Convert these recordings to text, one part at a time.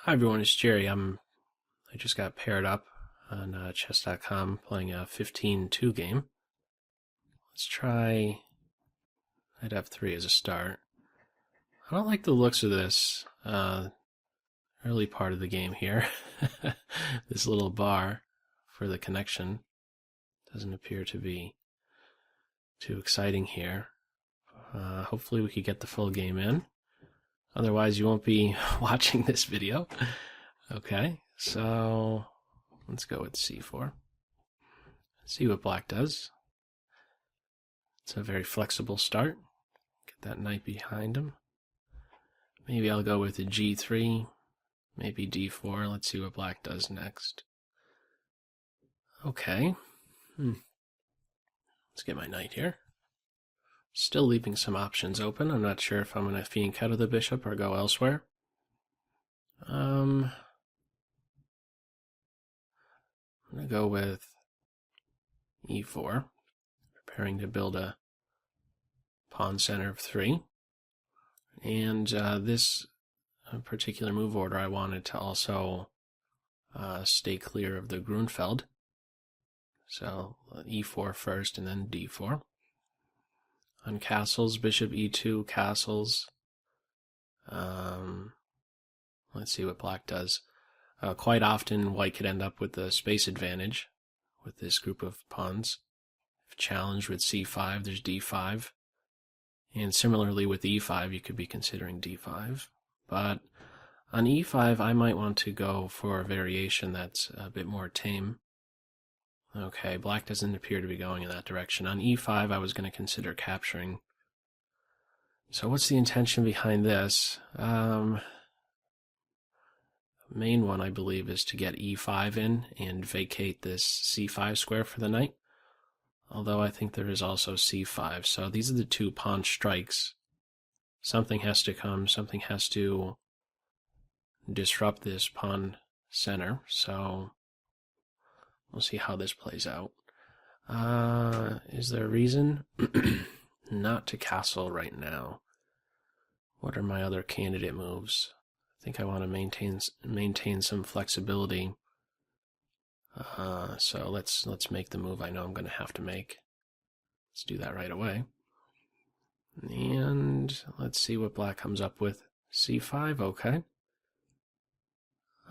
Hi everyone, it's Jerry. I just got paired up on chess.com playing a 15-2 game. Let's try knight f3 as a start. I don't like the looks of this early part of the game here. This little bar for the connection doesn't appear to be too exciting here. Hopefully we could get the full game in. Otherwise, you won't be watching this video. Okay, so let's go with c4. See what black does. It's a very flexible start. Get that knight behind him. Maybe I'll go with a g3, maybe d4. Let's see what black does next. Okay. Let's get my knight here. Still leaving some options open. I'm not sure if I'm going to fianchetto the bishop or go elsewhere. I'm going to go with e4, preparing to build a pawn center of 3. And this particular move order, I wanted to also stay clear of the Grunfeld. So e4 first and then d4. On castles, bishop e2, castles. Let's see what black does. Quite often, white could end up with the space advantage with this group of pawns. If challenged with c5, there's d5. And similarly with e5, you could be considering d5. But on e5, I might want to go for a variation that's a bit more tame. Okay, black doesn't appear to be going in that direction. On e5, I was going to consider capturing. So what's the intention behind this? Main one, I believe, is to get e5 in and vacate this c5 square for the knight. Although I think there is also c5. So these are the two pawn strikes. Something has to come. Something has to disrupt this pawn center. So we'll see how this plays out. Is there a reason not to castle right now? What are my other candidate moves? I think I want to maintain some flexibility. So let's make the move I know I'm going to have to make. Let's do that right away. And let's see what black comes up with. c5, okay.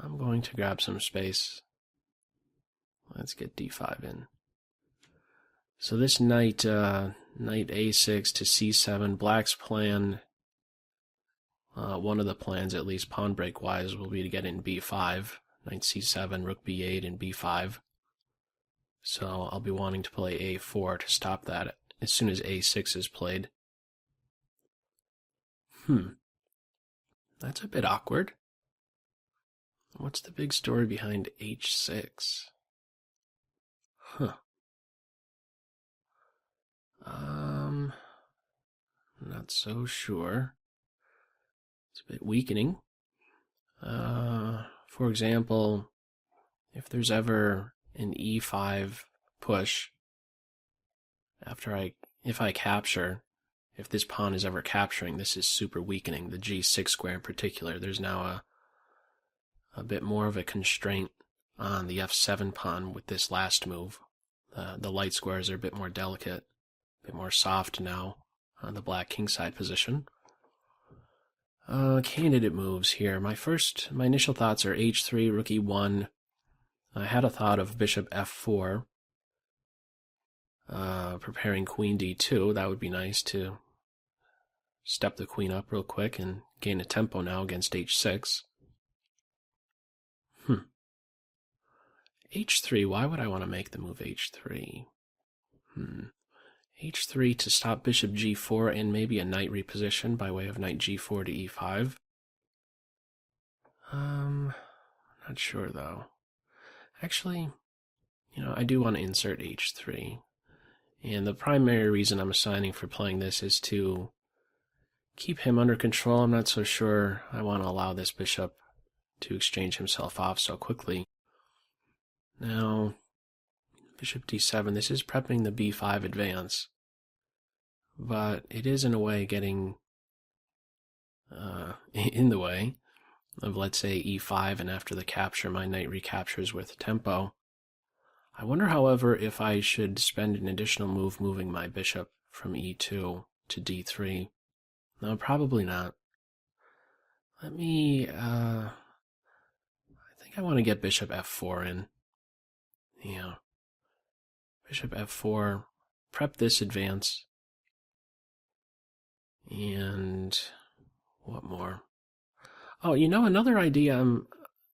I'm going to grab some space. Let's get d5 in. So this knight a6 to c7, black's plan, one of the plans at least pawn break wise, will be to get in b5, knight c7, rook b8, and b5. So I'll be wanting to play a4 to stop that as soon as a6 is played. That's a bit awkward. What's the big story behind h6? Not so sure. It's a bit weakening. For example, if there's ever an e5 push if I capture, if this pawn is ever capturing, this is super weakening. The g6 square in particular, there's now a bit more of a constraint on the f7 pawn with this last move. The light squares are a bit more delicate, a bit more soft now on the black kingside position. Candidate moves here. My initial thoughts are h3, rook e1. I had a thought of bishop f4, preparing queen d2. That would be nice to step the queen up real quick and gain a tempo now against h6. h3, why would I want to make the move h3? h3 to stop bishop g4 and maybe a knight reposition by way of knight g4 to e5. Not sure though. Actually, I do want to insert h3. And the primary reason I'm assigning for playing this is to keep him under control. I'm not so sure I want to allow this bishop to exchange himself off so quickly. Now, bishop d7, this is prepping the b5 advance, but it is in a way getting in the way of, let's say, e5, and after the capture my knight recaptures with tempo. I wonder, however, if I should spend an additional move moving my bishop from e2 to d3. No, probably not. Let me, I think I want to get bishop f4 in. Yeah. Bishop f4, prep this advance. And what more? Oh, you know, another idea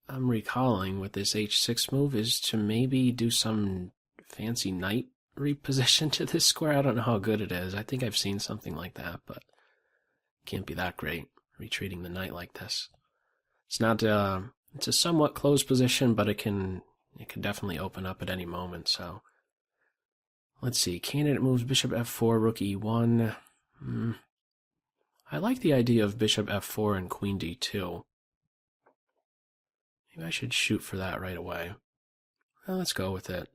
I'm recalling with this h6 move is to maybe do some fancy knight reposition to this square. I don't know how good it is. I think I've seen something like that, but it can't be that great, retreating the knight like this. It's not, it's a somewhat closed position, but it can definitely open up at any moment, so. Let's see, candidate moves bishop f4, rook e1. I like the idea of bishop f4 and queen d2. Maybe I should shoot for that right away. Well, let's go with it.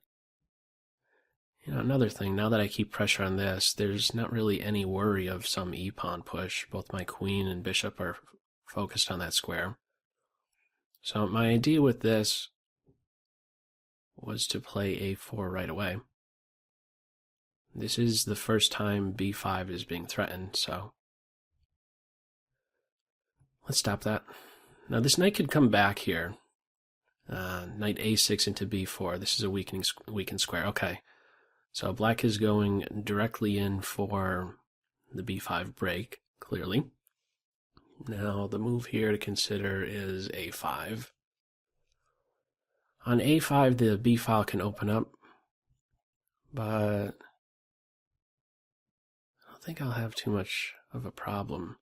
You know, another thing, now that I keep pressure on this, there's not really any worry of some e-pawn push. Both my queen and bishop are focused on that square. So my idea with this was to play a4 right away. This is the first time b5 is being threatened, so let's stop that. Now this knight could come back here. Knight a6 into b4. This is a weakened square. Okay, so black is going directly in for the b5 break, clearly. Now the move here to consider is a5. On a5, the b file can open up, but I don't think I'll have too much of a problem.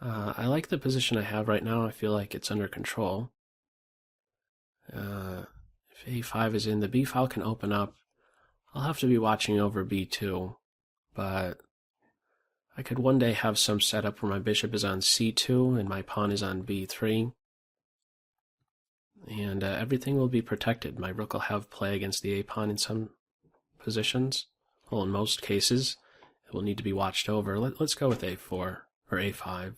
I like the position I have right now. I feel like it's under control. If a5 is in, the b file can open up. I'll have to be watching over b2, but I could one day have some setup where my bishop is on c2 and my pawn is on b3. And everything will be protected. My rook will have play against the a-pawn in some positions. Well, in most cases, it will need to be watched over. Let's go with a4, or a5.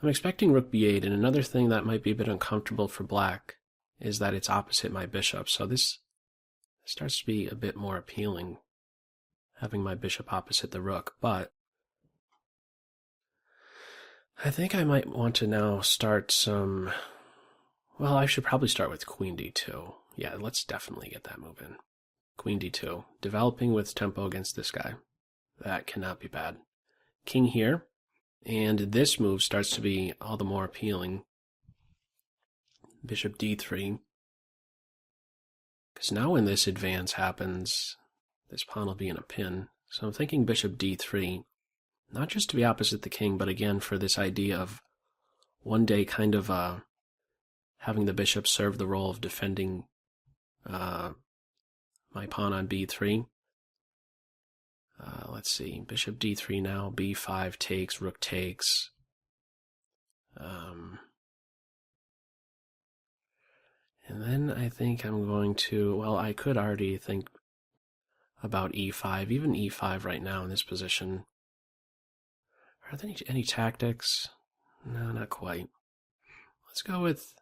I'm expecting rook b8, and another thing that might be a bit uncomfortable for black is that it's opposite my bishop. So this starts to be a bit more appealing, having my bishop opposite the rook. But I think I might want to now start some... Well, I should probably start with queen d2. Yeah, let's definitely get that move in. Queen d2. Developing with tempo against this guy. That cannot be bad. King here. And this move starts to be all the more appealing. Bishop d3. Because now when this advance happens, this pawn will be in a pin. So I'm thinking bishop d3. Not just to be opposite the king, but again for this idea of one day kind of having the bishop serve the role of defending my pawn on b3. Let's see, bishop d3 now, b5 takes, rook takes. And then I think I'm going to, well, I could already think about e5, even e5 right now in this position. Are there any tactics? No, not quite. Let's go with...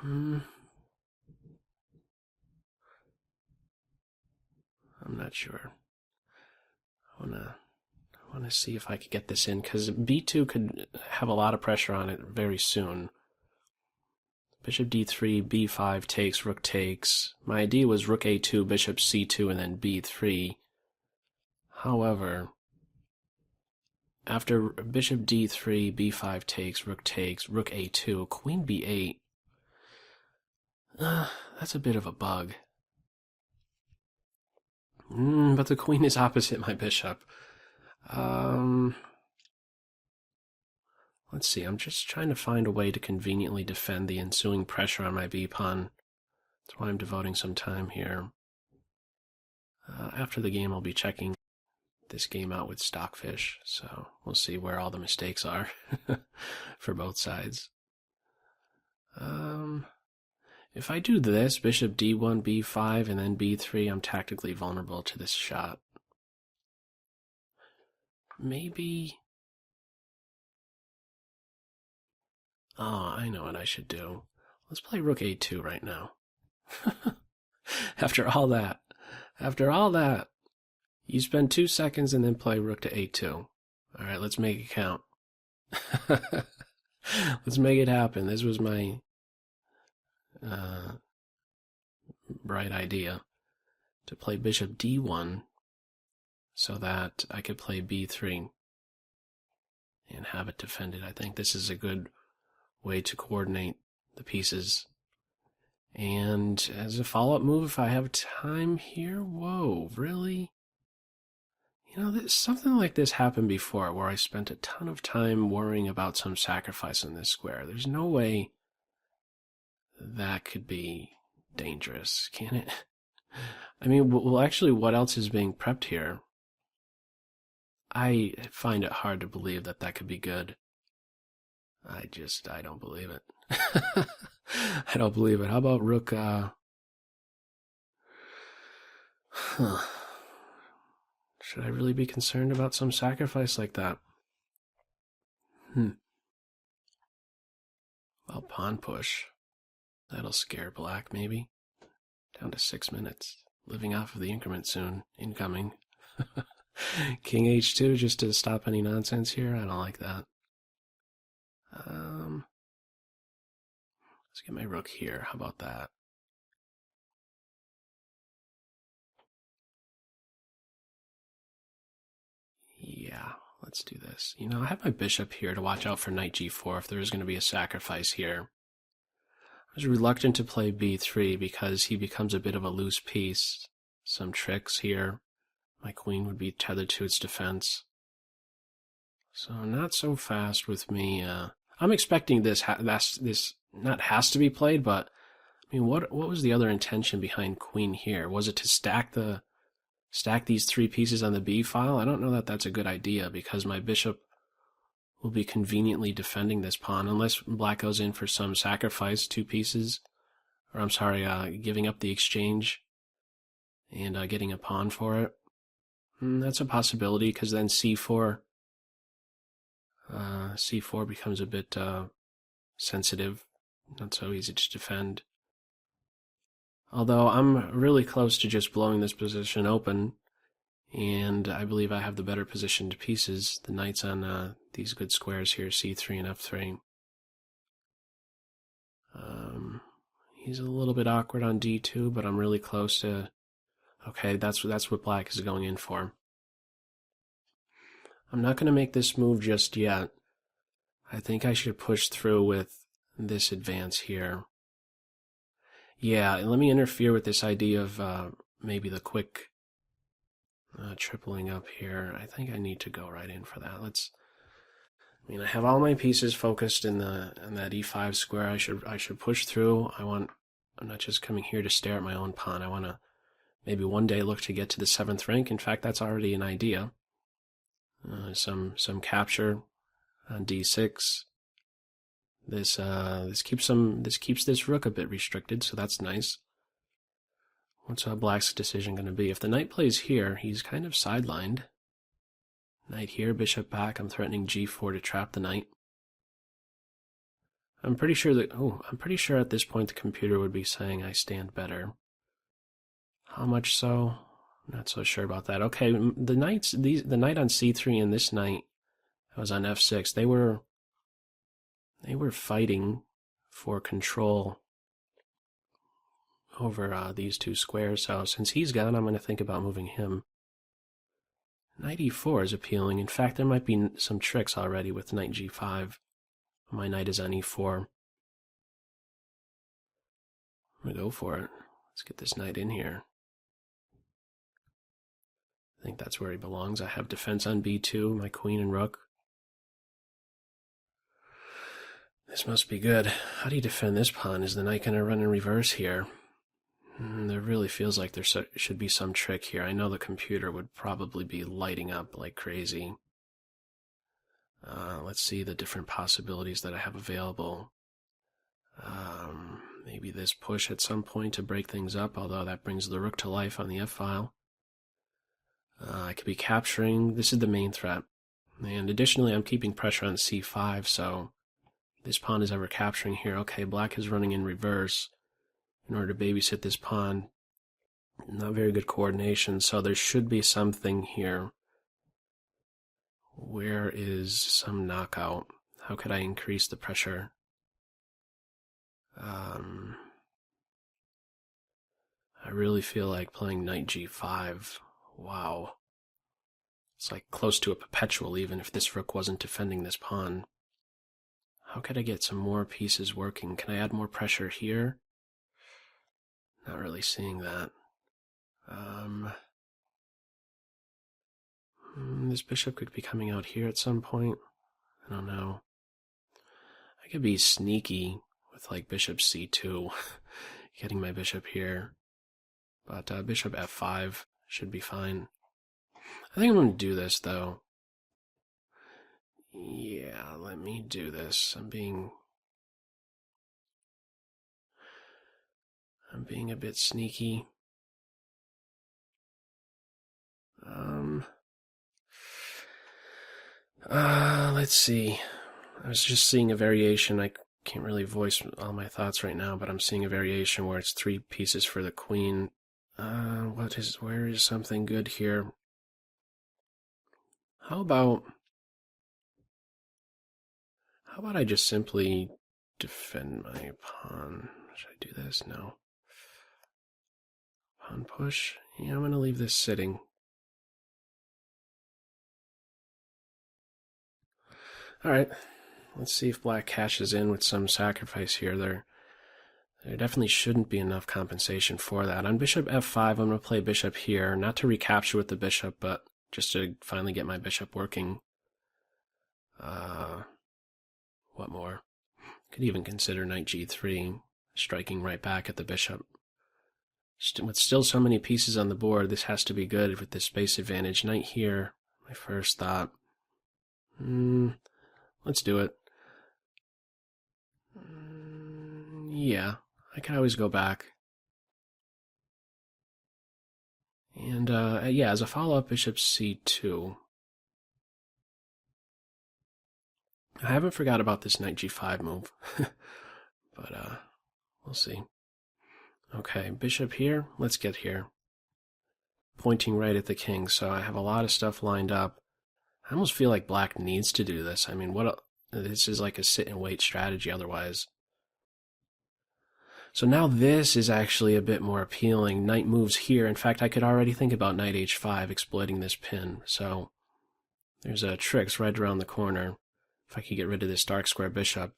I'm not sure. I want to see if I could get this in, because b2 could have a lot of pressure on it very soon. Bishop d3, b5 takes, rook takes. My idea was rook a2, bishop c2, and then b3. However, after bishop d3, b5 takes, rook a2, queen b8, that's a bit of a bug. But the queen is opposite my bishop. Let's see, I'm just trying to find a way to conveniently defend the ensuing pressure on my b-pawn. That's why I'm devoting some time here. After the game, I'll be checking this game out with Stockfish, so we'll see where all the mistakes are for both sides. If I do this, bishop d1, b5, and then b3, I'm tactically vulnerable to this shot. Maybe Oh, I know what I should do. Let's play rook a2 right now. After all that, you spend 2 seconds and then play rook to a2. All right, let's make it count. Let's make it happen. This was my bright idea, to play bishop d1 so that I could play b3 and have it defended. I think this is a good way to coordinate the pieces. And as a follow-up move, if I have time here, whoa, really? You know, something like this happened before, where I spent a ton of time worrying about some sacrifice in this square. There's no way that could be dangerous, can it? I mean, well, actually, what else is being prepped here? I find it hard to believe that that could be good. I don't believe it. I don't believe it. How about rook, Should I really be concerned about some sacrifice like that? Well, pawn push. That'll scare black, maybe. Down to 6 minutes. Living off of the increment soon. Incoming. King h2 just to stop any nonsense here. I don't like that. Let's get my rook here. How about that? Yeah, let's do this. You know, I have my bishop here to watch out for knight g4 if there is going to be a sacrifice here. I was reluctant to play b3 because he becomes a bit of a loose piece. Some tricks here. My queen would be tethered to its defense. So not so fast with me. I'm expecting this not has to be played, but I mean, what was the other intention behind queen here? Was it to stack these 3 pieces on the b file? I don't know that that's a good idea, because my bishop will be conveniently defending this pawn unless black goes in for some sacrifice, 2 pieces, or I'm sorry, giving up the exchange and getting a pawn for it. That's a possibility, because then c4 becomes a bit sensitive, not so easy to defend. Although I'm really close to just blowing this position open, and I believe I have the better positioned pieces. The knight's on these good squares here, c3 and f3. He's a little bit awkward on d2, but I'm really close to... Okay, that's what black is going in for. I'm not going to make this move just yet. I think I should push through with this advance here. Yeah, let me interfere with this idea of maybe the quick tripling up here. I think I need to go right in for that. I have all my pieces focused in that e5 square. I should push through. I'm not just coming here to stare at my own pawn. I want to maybe one day look to get to the 7th rank. In fact, that's already an idea. Some capture on d6. This keeps this rook a bit restricted, so that's nice. What's black's decision going to be? If the knight plays here, he's kind of sidelined. Knight here, bishop back. I'm threatening g4 to trap the knight. I'm pretty sure at this point the computer would be saying I stand better. How much so? I'm not so sure about that. Okay, the knight on c3 and this knight that was on f6, they were fighting for control over these 2 squares. So since he's gone, I'm going to think about moving him. Knight e4 is appealing. In fact, there might be some tricks already with knight g5. My knight is on e4. I'm going to go for it. Let's get this knight in here. I think that's where he belongs. I have defense on b2, my queen and rook. This must be good. How do you defend this pawn? Is the knight going to run in reverse here? There really feels like there should be some trick here. I know the computer would probably be lighting up like crazy. Let's see the different possibilities that I have available. Maybe this push at some point to break things up, although that brings the rook to life on the f-file. I could be capturing. This is the main threat. And additionally, I'm keeping pressure on c5, so this pawn is ever capturing here. Okay, black is running in reverse in order to babysit this pawn. Not very good coordination, so there should be something here. Where is some knockout? How could I increase the pressure? I really feel like playing knight g5. Wow. It's like close to a perpetual even if this rook wasn't defending this pawn. How could I get some more pieces working? Can I add more pressure here? Not really seeing that. This bishop could be coming out here at some point. I don't know. I could be sneaky with like bishop c2, getting my bishop here. But bishop f5 should be fine. I think I'm going to do this though. Yeah, let me do this. I'm being a bit sneaky. Let's see. I was just seeing a variation. I can't really voice all my thoughts right now, but I'm seeing a variation where it's 3 pieces for the queen. Where is something good here? How about I just simply defend my pawn? Should I do this? No. Pawn push? Yeah, I'm going to leave this sitting. Alright, let's see if black cashes in with some sacrifice here. There definitely shouldn't be enough compensation for that. On bishop f5, I'm going to play bishop here, not to recapture with the bishop, but just to finally get my bishop working. What more? Could even consider knight g3, striking right back at the bishop. With still so many pieces on the board, this has to be good with this space advantage. Knight here, my first thought. Let's do it. Yeah, I can always go back. And yeah, as a follow-up, bishop c2. I haven't forgot about this knight g5 move, but we'll see. Okay, bishop here. Let's get here. Pointing right at the king, so I have a lot of stuff lined up. I almost feel like black needs to do this. I mean, this is like a sit-and-wait strategy otherwise. So now this is actually a bit more appealing. Knight moves here. In fact, I could already think about knight h5 exploiting this pin. So there's tricks right around the corner. If I could get rid of this dark square bishop.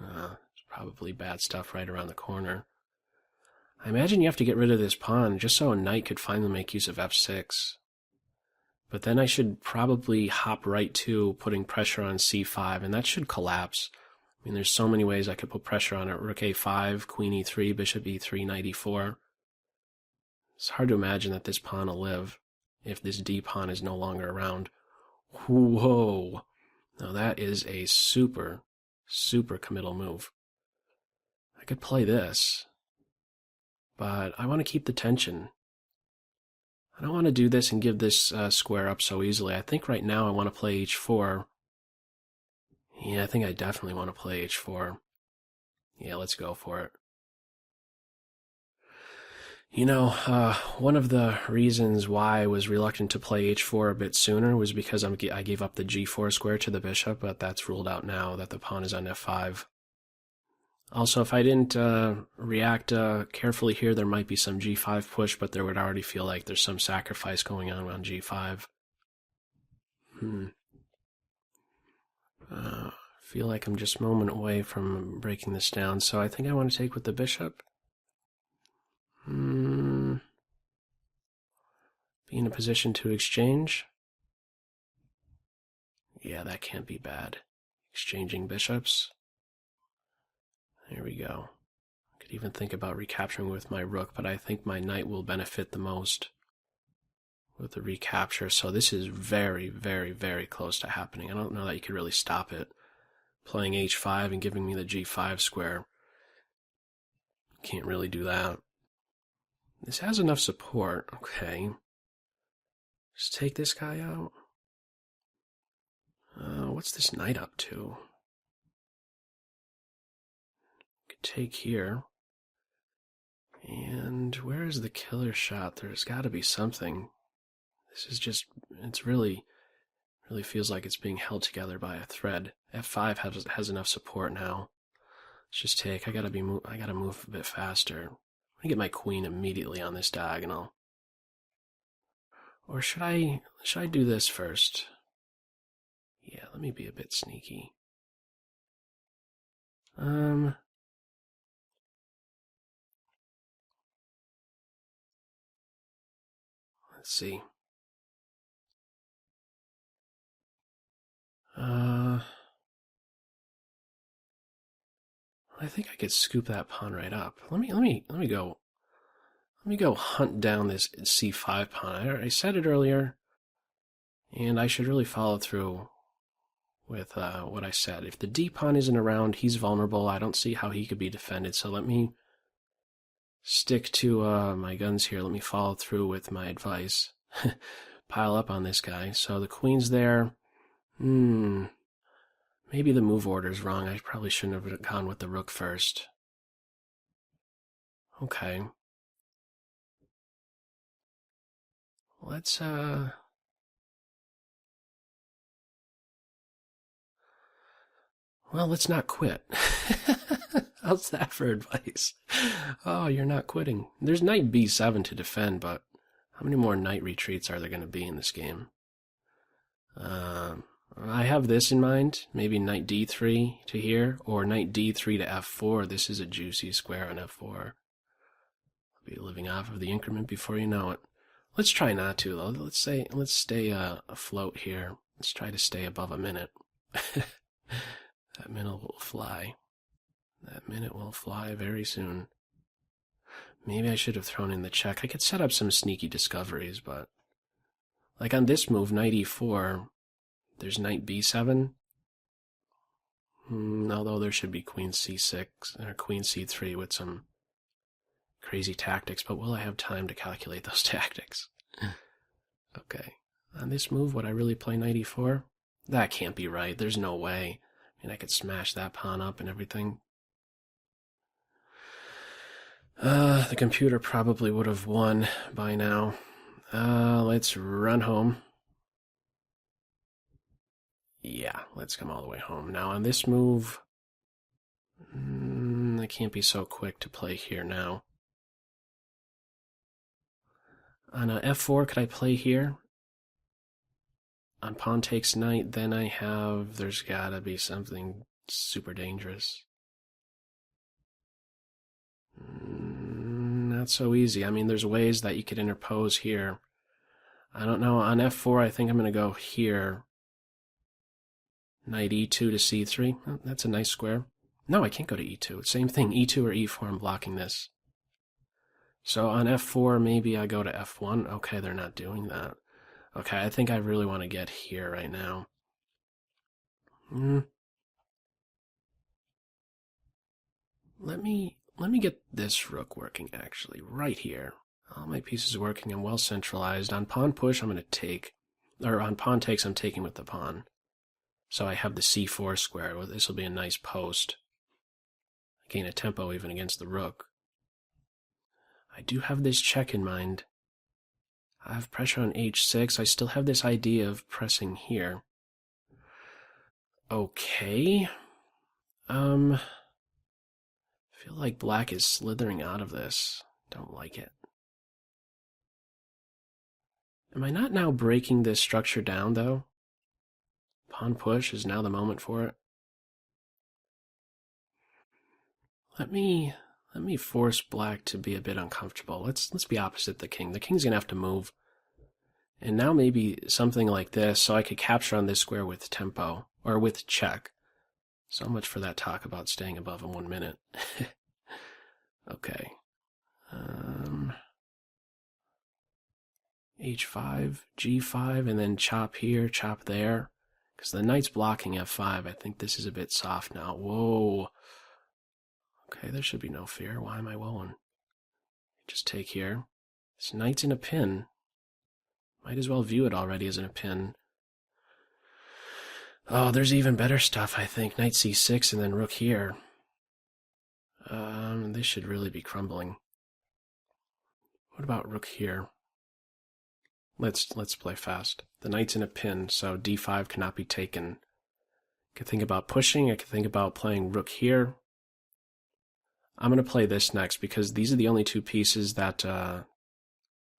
It's probably bad stuff right around the corner. I imagine you have to get rid of this pawn just so a knight could finally make use of f6. But then I should probably hop right to putting pressure on c5, and that should collapse. I mean, there's so many ways I could put pressure on it. Rook a5, queen e3, bishop e3, knight e4. It's hard to imagine that this pawn will live if this d pawn is no longer around. Whoa! Now that is a super, super committal move. I could play this, but I want to keep the tension. I don't want to do this and give this square up so easily. I think right now I want to play h4. Yeah, I think I definitely want to play h4. Yeah, let's go for it. You know, one of the reasons why I was reluctant to play h4 a bit sooner was because I gave up the g4 square to the bishop, but that's ruled out now that the pawn is on f5. Also, if I didn't react carefully here, there might be some g5 push, but there would already feel like there's some sacrifice going on g5. Feel like I'm just a moment away from breaking this down, so I think I want to take with the bishop. Be in a position to exchange. Yeah, that can't be bad. Exchanging bishops. There we go. I could even think about recapturing with my rook, but I think my knight will benefit the most with the recapture. So this is very, very, very close to happening. I don't know that you could really stop it. Playing h5 and giving me the g5 square. Can't really do that. This has enough support. Okay. Just take this guy out. What's this knight up to? take here. And where is the killer shot? There's got to be something. This is just, it's really feels like it's being held together by a thread. F5 has enough support now. Let's just take, I gotta move a bit faster. I'm gonna get my queen immediately on this diagonal. Or should I do this first? Yeah, let me be a bit sneaky. Let's see. I think I could scoop that pawn right up. Let me go hunt down this c5 pawn. I said it earlier, and I should really follow through with what I said. If the d pawn isn't around, he's vulnerable. I don't see how he could be defended. So let me stick to my guns here. Let me follow through with my advice. Pile up on this guy. So the queen's there. Maybe the move order's wrong. I probably shouldn't have gone with the rook first. Okay. Let's well, let's not quit. How's that for advice? Oh, you're not quitting. There's knight b7 to defend, but how many more knight retreats are there going to be in this game? I have this in mind, maybe knight d3 to here, or knight d3 to f4. This is a juicy square on f4. I'll be living off of the increment before you know it. Let's try not to, though. Let's stay afloat here. Let's try to stay above a minute. That minute will fly. That minute will fly very soon. Maybe I should have thrown in the check. I could set up some sneaky discoveries, but like on this move, knight e4, there's knight b7. Although there should be queen c6 or queen c3 with some crazy tactics, but will I have time to calculate those tactics? Okay. On this move, would I really play knight e4? That can't be right. There's no way. I mean, I could smash that pawn up and everything. The computer probably would have won by now. Let's run home. Yeah, let's come all the way home. Now on this move, I can't be so quick to play here now. On a f4, could I play here? On pawn takes knight, then I have, there's gotta be something super dangerous. Not so easy. I mean, there's ways that you could interpose here. I don't know. On f4, I think I'm going to go here. Knight e2 to c3. Oh, that's a nice square. No, I can't go to e2. Same thing, e2 or e4, I'm blocking this. So on f4, maybe I go to f1. Okay, they're not doing that. Okay, I think I really want to get here right now. Let me get this rook working, actually, right here. All my pieces are working. I'm well centralized. On pawn push, I'm going to take, or on pawn takes, I'm taking with the pawn. So I have the c4 square. Well, this will be a nice post. I gain a tempo even against the rook. I do have this check in mind. I have pressure on h6. I still have this idea of pressing here. Okay. I feel like black is slithering out of this. Don't like it. Am I not now breaking this structure down, though? Pawn push is now the moment for it. Let me force black to be a bit uncomfortable. Let's be opposite the king. The king's gonna have to move. And now maybe something like this, so I could capture on this square with tempo, or with check. So much for that talk about staying above in 1 minute. Okay. h5, g5, and then chop here, chop there. Because the knight's blocking f5. I think this is a bit soft now. Whoa. Okay, there should be no fear. Why am I whoaing? Just take here. This knight's in a pin. Might as well view it already as in a pin. Oh, there's even better stuff, I think. Knight c6 and then rook here. This should really be crumbling. What about rook here? Let's play fast. The knight's in a pin, so d5 cannot be taken. I could think about pushing. I could think about playing rook here. I'm going to play this next because these are the only two pieces that aren't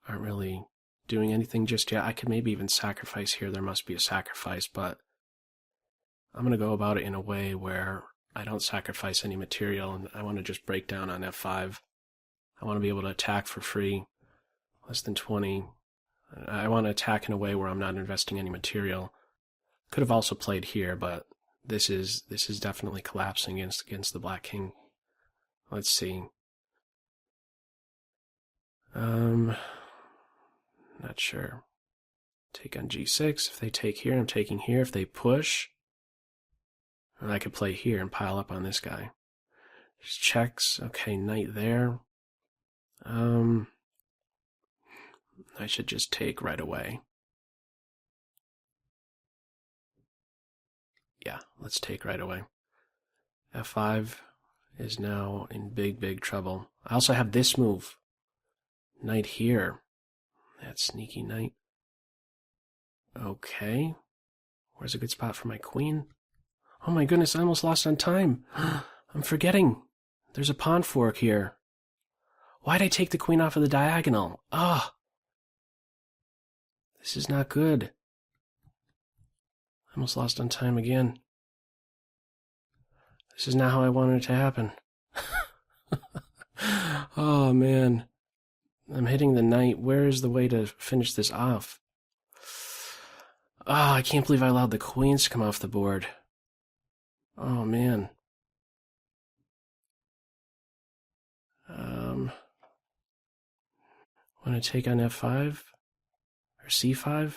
really doing anything just yet. I could maybe even sacrifice here. There must be a sacrifice, but I'm going to go about it in a way where I don't sacrifice any material, and I want to just break down on f5. I want to be able to attack for free, less than 20. I want to attack in a way where I'm not investing any material. Could have also played here, but this is definitely collapsing against the black king. Let's see. Not sure. Take on g6. If they take here, I'm taking here. If they push, and I could play here and pile up on this guy. Just checks. Okay, knight there. I should just take right away. Yeah, let's take right away. f5 is now in big trouble. I also have this move. Knight here. That sneaky knight. Okay. Where's a good spot for my queen? Oh my goodness, I almost lost on time. I'm forgetting. There's a pawn fork here. Why'd I take the queen off of the diagonal? Ah! Oh, this is not good. I almost lost on time again. This is not how I wanted it to happen. Oh man. I'm hitting the knight. Where is the way to finish this off? Oh, I can't believe I allowed the queens to come off the board. Oh man. Want to take on f5 or c5?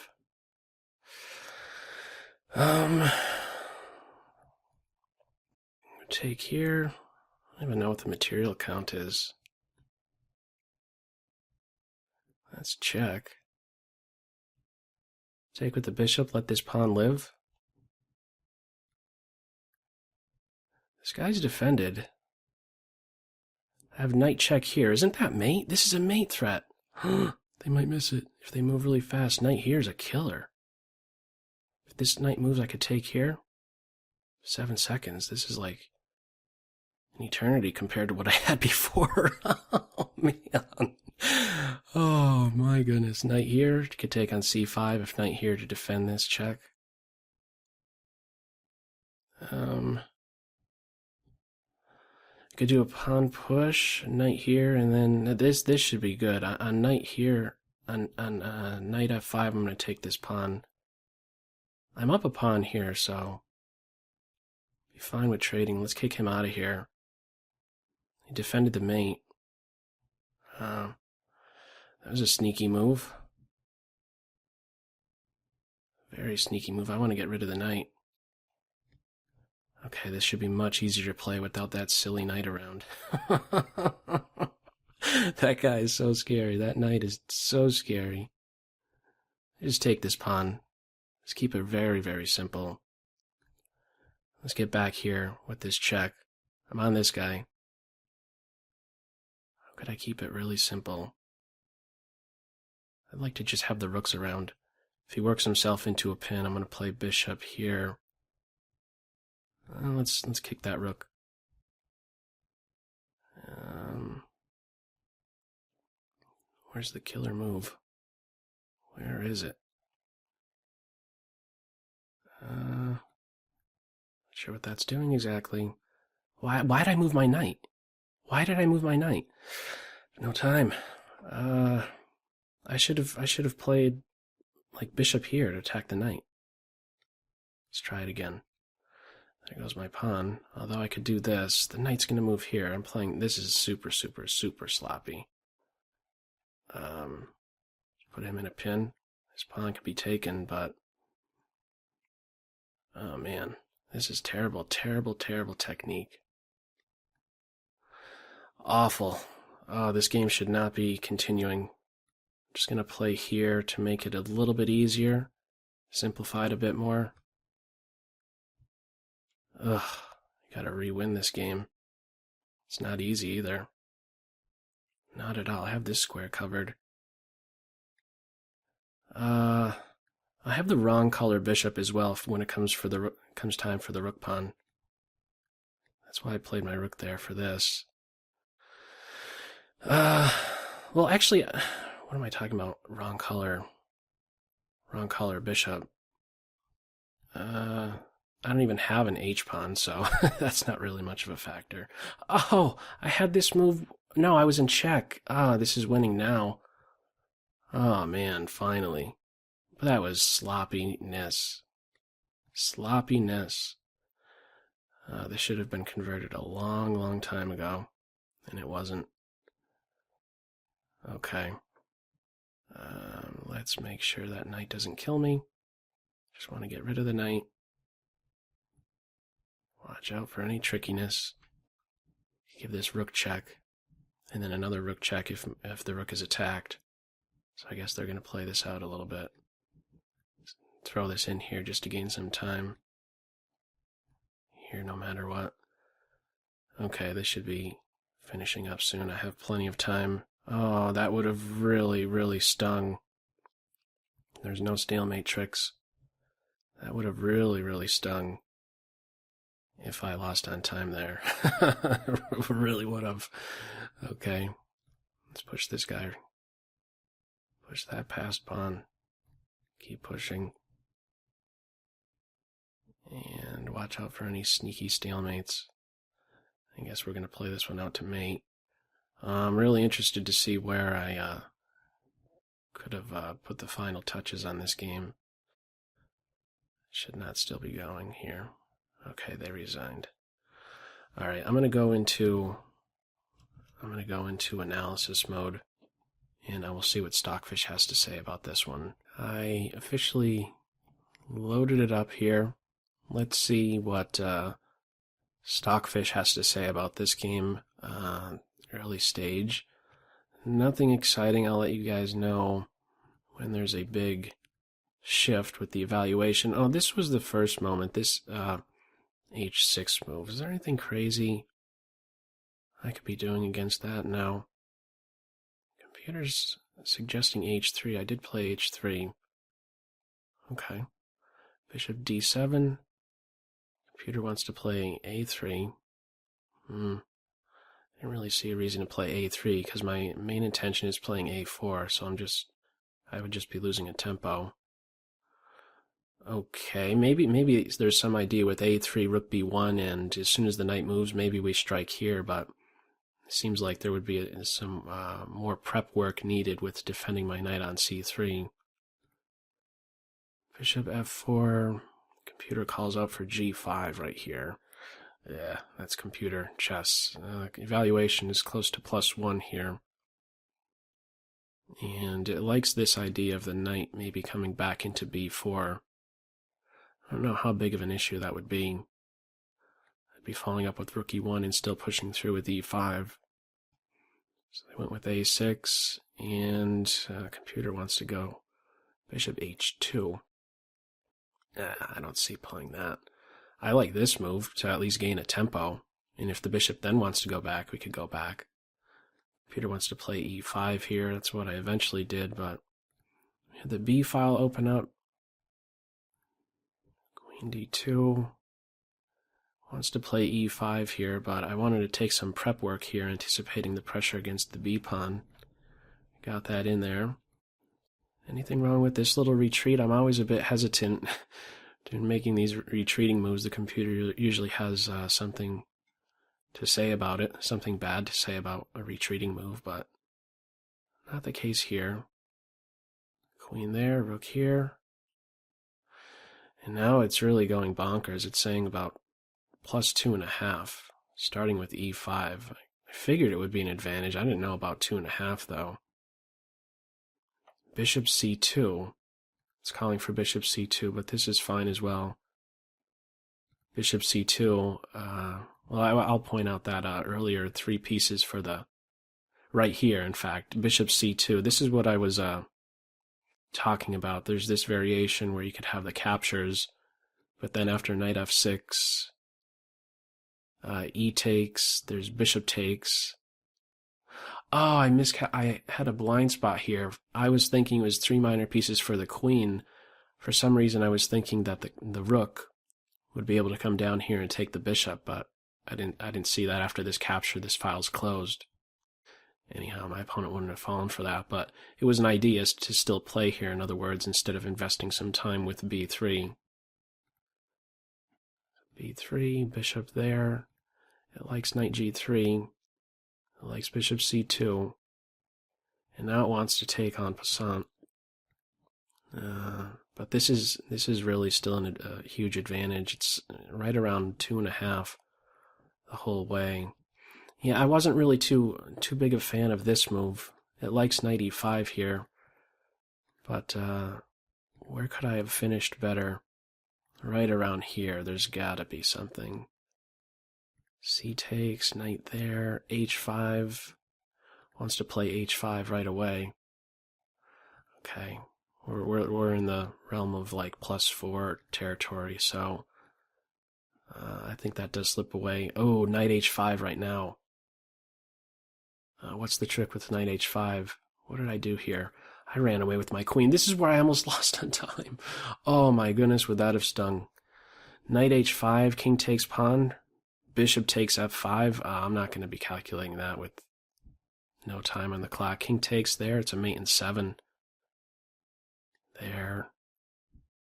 Take here. I don't even know what the material count is. Let's check. Take with the bishop, let this pawn live. This guy's defended. I have knight check here. Isn't that mate? This is a mate threat. They might miss it if they move really fast. Knight here is a killer. If this knight moves, I could take here. 7 seconds. This is like an eternity compared to what I had before. Oh, man. Oh, my goodness. Knight here could take on c5 if knight here to defend this check. Could do a pawn push, knight here, and then this should be good. On knight here, on knight f5, I'm going to take this pawn. I'm up a pawn here, so be fine with trading. Let's kick him out of here. He defended the mate. That was a sneaky move. Very sneaky move. I want to get rid of the knight. Okay, this should be much easier to play without that silly knight around. That guy is so scary. That knight is so scary. Just take this pawn. Let's keep it very simple. Let's get back here with this check. I'm on this guy. How could I keep it really simple? I'd like to just have the rooks around. If he works himself into a pin, I'm going to play bishop here. Let's kick that rook. Where's the killer move? Where is it? Not sure what that's doing exactly. Why did I move my knight? Why did I move my knight? No time. I should have played like bishop here to attack the knight. Let's try it again. There goes my pawn. Although I could do this, the knight's going to move here. I'm playing. This is super sloppy. Put him in a pin. His pawn could be taken, but oh man, this is terrible technique. Awful. Oh, this game should not be continuing. I'm just going to play here to make it a little bit easier, simplify it a bit more. Ugh, I gotta re-win this game. It's not easy either. Not at all. I have this square covered. I have the wrong color bishop as well when it comes time for the rook pawn. That's why I played my rook there for this. Well, actually, what am I talking about? Wrong color bishop. I don't even have an H pawn, so that's not really much of a factor. Oh, I had this move. No, I was in check. This is winning now. Oh man, finally. But that was sloppiness. Sloppiness. This should have been converted a long, long time ago, and it wasn't. Okay. Let's make sure that knight doesn't kill me. Just want to get rid of the knight. Watch out for any trickiness. Give this rook check, and then another rook check if the rook is attacked. So I guess they're going to play this out a little bit. Throw this in here just to gain some time. Here, no matter what. Okay, this should be finishing up soon. I have plenty of time. Oh, that would have really, really stung. There's no stalemate tricks. That would have really, really stung if I lost on time there. Really would have. Okay, let's push this guy. Push that past pawn. Keep pushing. And watch out for any sneaky stalemates. I guess we're going to play this one out to mate. I'm really interested to see where I could have put the final touches on this game. Should not still be going here. Okay, they resigned. All right, I'm going to go into analysis mode, and I will see what Stockfish has to say about this one. I officially loaded it up here. Let's see what Stockfish has to say about this game. Early stage. Nothing exciting. I'll let you guys know when there's a big shift with the evaluation. Oh, this was the first moment. This H6 move. Is there anything crazy I could be doing against that? No. Computer's suggesting H3. I did play H3. Okay. Bishop D7. Computer wants to play A3. I didn't really see a reason to play A3 because my main intention is playing A4, so I would just be losing a tempo. Okay, maybe there's some idea with A3, Rook B1, and as soon as the knight moves, maybe we strike here, but it seems like there would be some more prep work needed with defending my knight on C3. Bishop F4, computer calls out for G5 right here. Yeah, that's computer chess. Evaluation is close to +1 here. And it likes this idea of the knight maybe coming back into B4. I don't know how big of an issue that would be. I'd be following up with Rook E1 and still pushing through with E5. So they went with A6, and computer wants to go Bishop H2. I don't see playing that. I like this move to at least gain a tempo, and if the bishop then wants to go back, we could go back. Peter wants to play E5 here. That's what I eventually did, but we had the B file open up. Queen D2 wants to play E5 here, but I wanted to take some prep work here, anticipating the pressure against the B pawn. Got that in there. Anything wrong with this little retreat? I'm always a bit hesitant in making these retreating moves. The computer usually has something to say about it, something bad to say about a retreating move, but not the case here. Queen there, rook here. And now it's really going bonkers. It's saying about +2.5, starting with E5. I figured it would be an advantage. I didn't know about 2.5 though. Bishop C2. It's calling for Bishop C2, but this is fine as well. Bishop C2. Well, I'll point out that earlier 3 pieces for the right here. In fact, Bishop C2. This is what I was talking about. There's this variation where you could have the captures, but then after Knight F6, E takes, there's bishop takes. Oh, I had a blind spot here. I was thinking it was 3 minor pieces for the queen. For some reason, I was thinking that the rook would be able to come down here and take the bishop, but I didn't see that after this capture. This file's closed. Anyhow, my opponent wouldn't have fallen for that, but it was an idea to still play here, in other words, instead of investing some time with b3. b3, bishop there. It likes knight g3. It likes bishop c2. And now it wants to take en passant. But this is really still a huge advantage. It's right around 2.5 the whole way. Yeah, I wasn't really too big a fan of this move. It likes knight e5 here, but where could I have finished better? Right around here. There's gotta be something. C takes, knight there, h5. Wants to play h5 right away. Okay, we're in the realm of like +4 territory, so I think that does slip away. Oh, knight h5 right now. What's the trick with knight h5? What did I do here? I ran away with my queen. This is where I almost lost on time. Oh my goodness, would that have stung? Knight h5, king takes pawn, bishop takes f5. I'm not going to be calculating that with no time on the clock. King takes there. It's a mate in 7. There.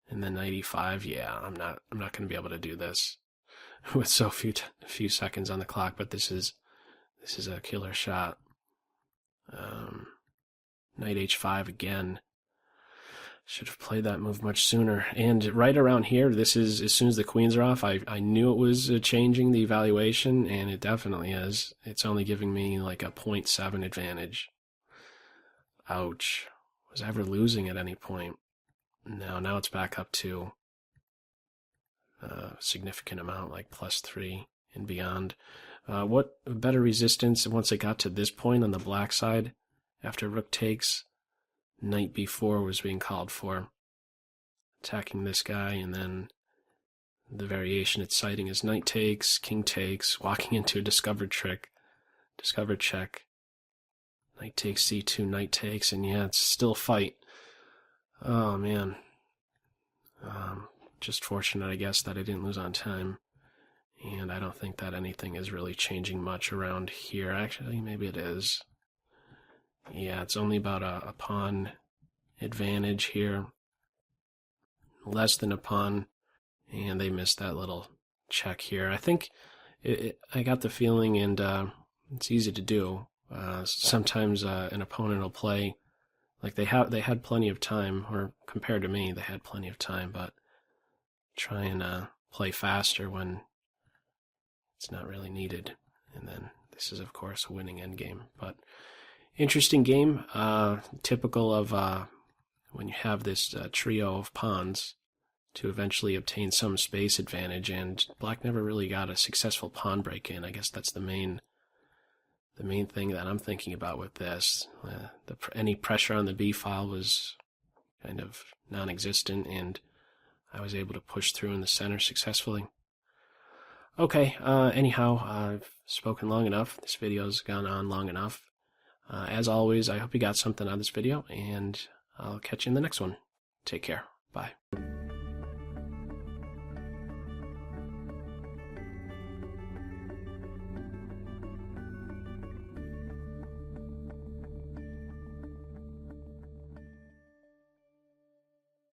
And then knight e5. Yeah, I'm not going to be able to do this with so few seconds on the clock, but this is a killer shot. Knight h5 again. Should have played that move much sooner. And right around here, this is, as soon as the queens are off, I knew it was changing the evaluation, and it definitely is. It's only giving me like a 0.7 advantage. Ouch. Was I ever losing at any point? No, now it's back up to a significant amount, like +3 and beyond. What better resistance once it got to this point on the black side? After rook takes, knight b4 was being called for. Attacking this guy, and then the variation it's citing is knight takes, king takes, walking into a discovered trick. Discovered check. Knight takes c2, knight takes, and yeah, it's still a fight. Oh man. Just fortunate, I guess, that I didn't lose on time. And I don't think that anything is really changing much around here. Actually, maybe it is. Yeah, it's only about a pawn advantage here. Less than a pawn. And they missed that little check here. I think I got the feeling, and it's easy to do. Sometimes an opponent will play, like they had plenty of time, or compared to me, they had plenty of time, but try and play faster when it's not really needed. And then this is, of course, a winning endgame. But interesting game, typical of when you have this trio of pawns to eventually obtain some space advantage, and black never really got a successful pawn break in. I guess that's the main thing that I'm thinking about with this. Any pressure on the B file was kind of non-existent, and I was able to push through in the center successfully. Okay, anyhow, I've spoken long enough. This video's gone on long enough. As always, I hope you got something out of this video, and I'll catch you in the next one. Take care. Bye.